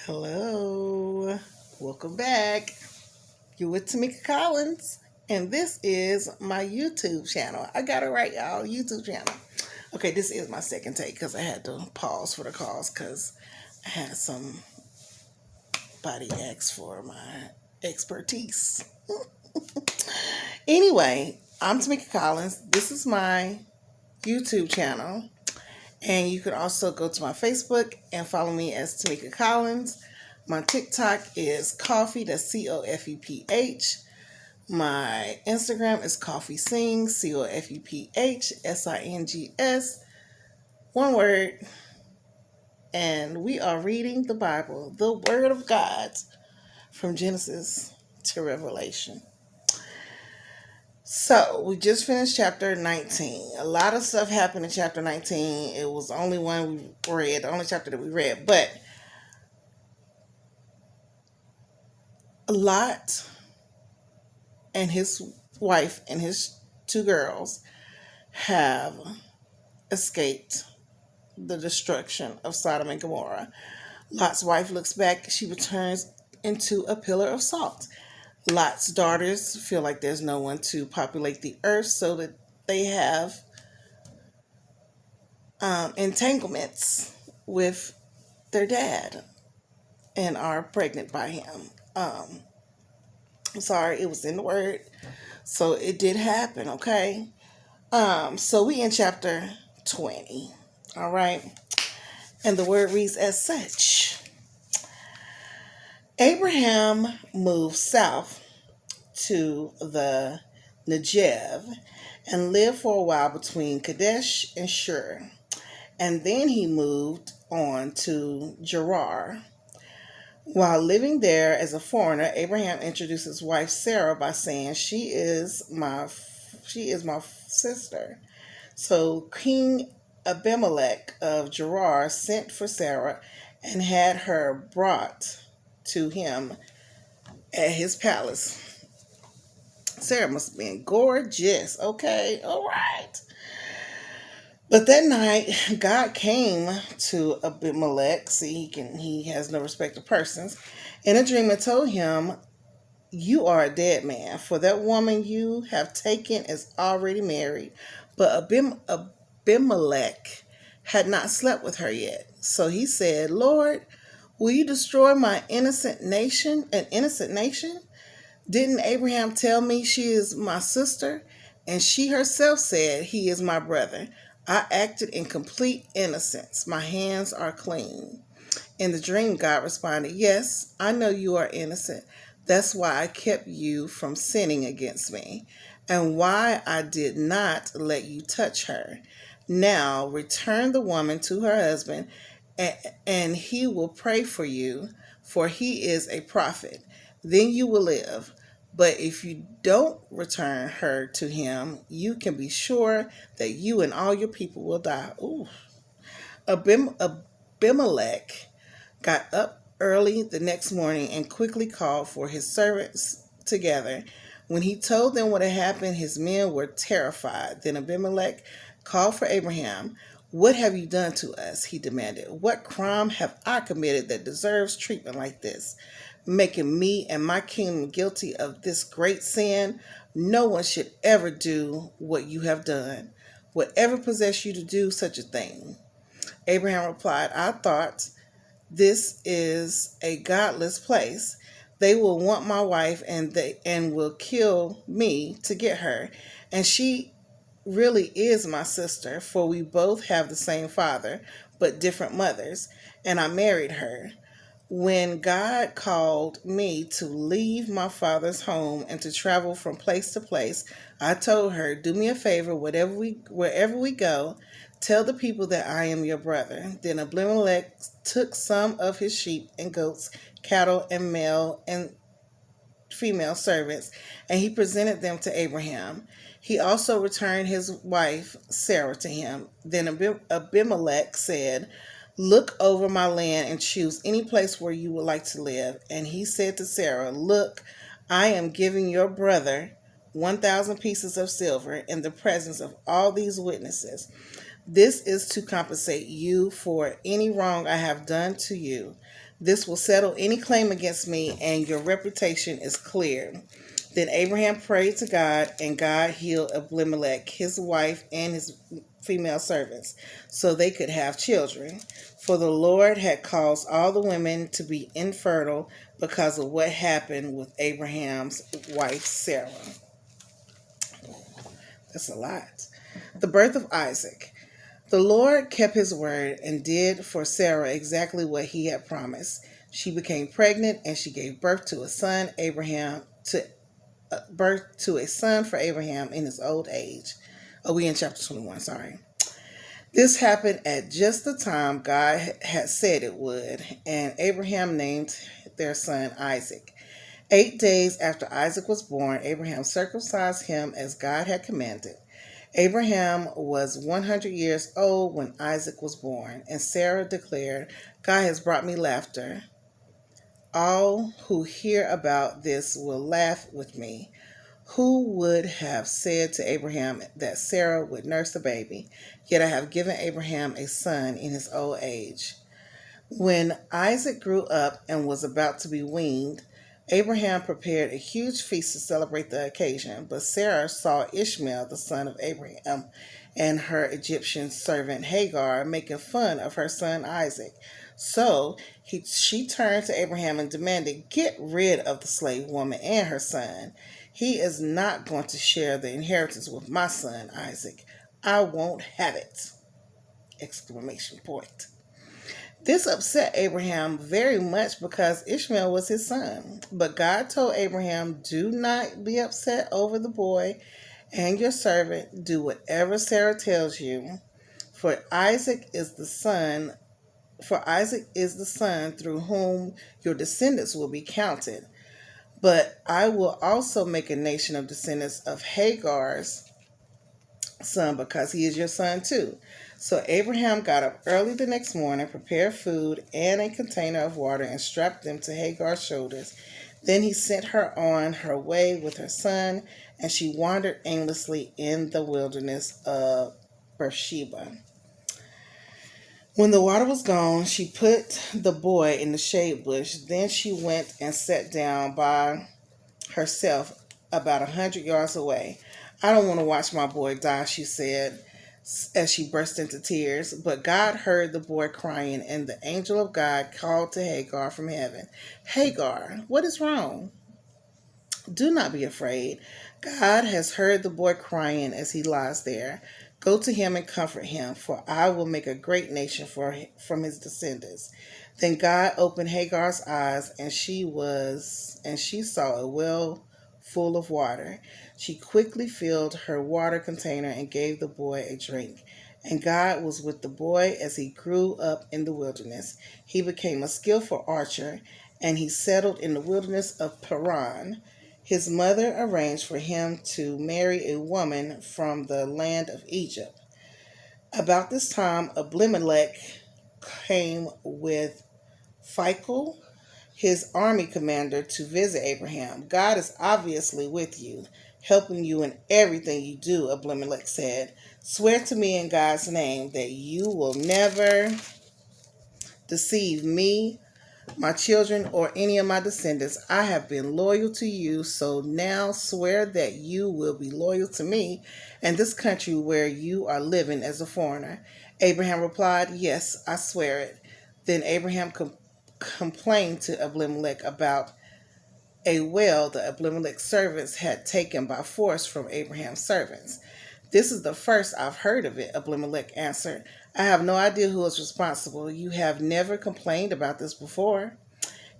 Hello, welcome back. You're with Tamika Collins, and this is my YouTube channel. I got it right, y'all. YouTube channel. Okay, this is my second take because I had to pause for the calls because I had somebody ask for my expertise. Anyway, I'm Tamika Collins. This is my YouTube channel. And you can also go to my Facebook and follow me as Tamika Collins. My TikTok is Coffee, that's COFEPH. My Instagram is Coffee Sings, COFEPHSINGS. One word. And we are reading the Bible, the Word of God, from Genesis to Revelation. So, we just finished chapter 19. A lot of stuff happened in chapter 19. It was the only one we read, the only chapter that we read. But Lot and his wife and his two girls have escaped the destruction of Sodom and Gomorrah. Lot's wife looks back. She returns into a pillar of salt. Lot's daughters feel like there's no one to populate the earth, so that they have entanglements with their dad and are pregnant by him. I'm sorry, it was in the word. So it did happen, okay? So we in chapter 20. All right. And the word reads as such. Abraham moved south to the Negev and lived for a while between Kadesh and Shur. And then he moved on to Gerar. While living there as a foreigner, Abraham introduced his wife Sarah by saying, She is my sister." So King Abimelech of Gerar sent for Sarah and had her brought to him at his palace. Sarah must have been gorgeous. Okay, all right. But that night, God came to Abimelech. See, he has no respect of persons. In a dream, and told him, "You are a dead man, for that woman you have taken is already married." But Abimelech had not slept with her yet. So he said, "Lord, will you destroy my innocent nation? Didn't Abraham tell me she is my sister? And she herself said he is my brother. I acted in complete innocence. My hands are clean." In the dream, God responded, "Yes, I know you are innocent. That's why I kept you from sinning against me, and why I did not let you touch her. Now return the woman to her husband, and he will pray for you, for he is a prophet. Then you will live. But if you don't return her to him, you can be sure that you and all your people will die." Ooh. Abimelech got up early the next morning and quickly called for his servants together. When he told them what had happened, his men were terrified. Then Abimelech called for Abraham. "What have you done to us?" he demanded. "What crime have I committed that deserves treatment like this, making me and my kingdom guilty of this great sin? No one should ever do what you have done. Whatever possessed you to do such a thing?" Abraham replied, "I thought, this is a godless place. They will want my wife, and will kill me to get her. And she really is my sister, for we both have the same father, but different mothers, and I married her. When God called me to leave my father's home and to travel from place to place, I told her, 'Do me a favor, wherever we go, tell the people that I am your brother.' Then Abimelech took some of his sheep and goats, cattle, and male and female servants, and he presented them to Abraham. He also returned his wife Sarah to him. Then Abimelech said, 'Look over my land and choose any place where you would like to live.' And he said to Sarah, 'Look, I am giving your brother 1,000 pieces of silver in the presence of all these witnesses. This is to compensate you for any wrong I have done to you. This will settle any claim against me, and your reputation is cleared." Then Abraham prayed to God, and God healed Abimelech, his wife, and his female servants, so they could have children. For the Lord had caused all the women to be infertile because of what happened with Abraham's wife Sarah. That's a lot. The birth of Isaac. The Lord kept his word and did for Sarah exactly what he had promised. She became pregnant and she gave birth to a son, for Abraham in his old age. Oh, we in chapter 21, sorry. This happened at just the time God had said it would, and Abraham named their son Isaac. 8 days after Isaac was born, Abraham circumcised him as God had commanded. Abraham was 100 years old when Isaac was born, and Sarah declared, "God has brought me laughter. All who hear about this will laugh with me." Who would have said to Abraham that Sarah would nurse a baby? Yet I have given Abraham a son in his old age. When Isaac grew up and was about to be weaned, Abraham prepared a huge feast to celebrate the occasion, but Sarah saw Ishmael, the son of Abraham, and her Egyptian servant Hagar making fun of her son Isaac. So she turned to Abraham and demanded, "Get rid of the slave woman and her son. He is not going to share the inheritance with my son Isaac. I won't have it!" Exclamation point. This upset Abraham very much because Ishmael was his son. But God told Abraham, "Do not be upset over the boy and your servant. Do whatever Sarah tells you, for Isaac is the son through whom your descendants will be counted. But I will also make a nation of descendants of Hagar's son because he is your son too." So Abraham got up early the next morning, prepared food and a container of water, and strapped them to Hagar's shoulders. Then he sent her on her way with her son, and she wandered aimlessly in the wilderness of Beersheba. When the water was gone, she put the boy in the shade bush. Then she went and sat down by herself about 100 yards away. "I don't want to watch my boy die," she said as she burst into tears. But God heard the boy crying, and the angel of God called to Hagar from heaven, "Hagar, what is wrong? Do not be afraid. God has heard the boy crying as he lies there. Go to him and comfort him, for I will make a great nation from his descendants." Then God opened Hagar's eyes, and she saw a well full of water. She quickly filled her water container and gave the boy a drink. And God was with the boy as he grew up in the wilderness. He became a skillful archer, and he settled in the wilderness of Paran. His mother arranged for him to marry a woman from the land of Egypt. About this time, Abimelech came with Phicol, his army commander, to visit Abraham. "God is obviously with you, helping you in everything you do," Abimelech said. "Swear to me in God's name that you will never deceive me, my children, or any of my descendants. I have been loyal to you, so now swear that you will be loyal to me and this country where you are living as a foreigner." Abraham replied, "Yes, I swear it." Then Abraham complained to Abimelech about a well the Abimelech servants had taken by force from Abraham's servants. "This is the first I've heard of it," Abimelech answered. "I have no idea who is responsible. You have never complained about this before."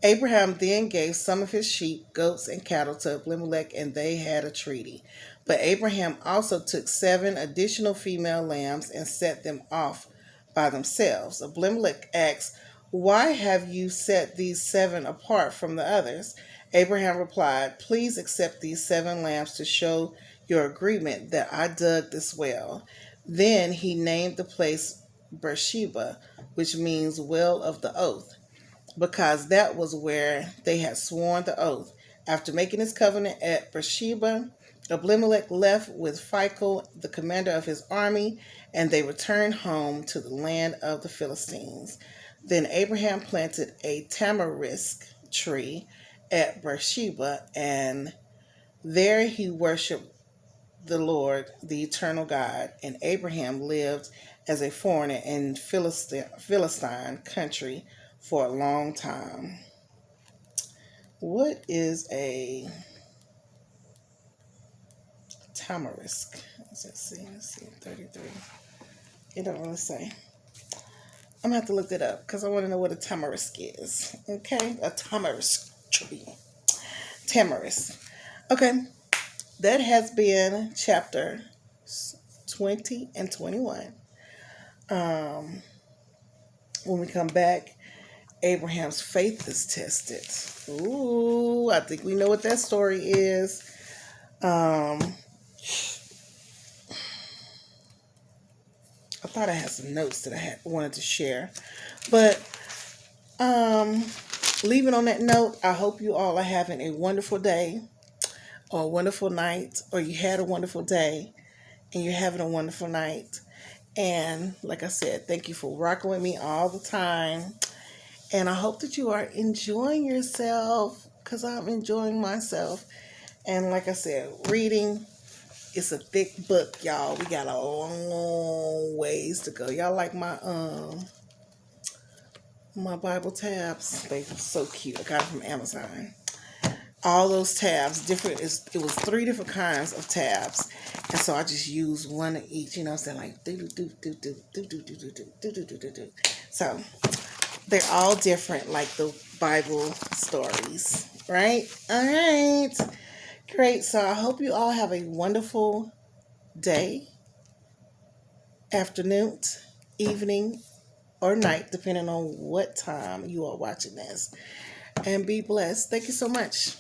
Abraham then gave some of his sheep, goats, and cattle to Abimelech, and they had a treaty. But Abraham also took 7 additional female lambs and set them off by themselves. Abimelech asked, "Why have you set these 7 apart from the others?" Abraham replied, "Please accept these 7 lambs to show your agreement that I dug this well." Then he named the place Beersheba, which means well of the oath, because that was where they had sworn the oath. After making his covenant at Beersheba, Abimelech left with Phicol, the commander of his army, and they returned home to the land of the Philistines. Then Abraham planted a tamarisk tree at Beersheba, and there he worshiped the Lord, the eternal God. And Abraham lived as a foreigner in Philistine country for a long time. What is a tamarisk? Let's see, 33. It don't really say. I'm gonna have to look it up because I want to know what a tamarisk is. Okay, a tamarisk tree. Tamarisk. Okay, that has been chapter 20 and 21. Um, when we come back, Abraham's faith is tested. Ooh, I think we know what that story is. I thought I had some notes that I wanted to share, but leaving on that note, I hope you all are having a wonderful day or a wonderful night, or you had a wonderful day and you're having a wonderful night. And like I said, thank you for rocking with me all the time. And I hope that you are enjoying yourself because I'm enjoying myself. And like I said, reading, it's a thick book, y'all. We got a long ways to go. Y'all like my Bible tabs? They're so cute. I got them from Amazon. All those tabs, different. It was 3 different kinds of tabs, and so I just used one of each. You know, saying like do do do do do do do do do do do do do do. So they're all different, like the Bible stories, right? All right, great. So I hope you all have a wonderful day, afternoon, evening, or night, depending on what time you are watching this. And be blessed. Thank you so much.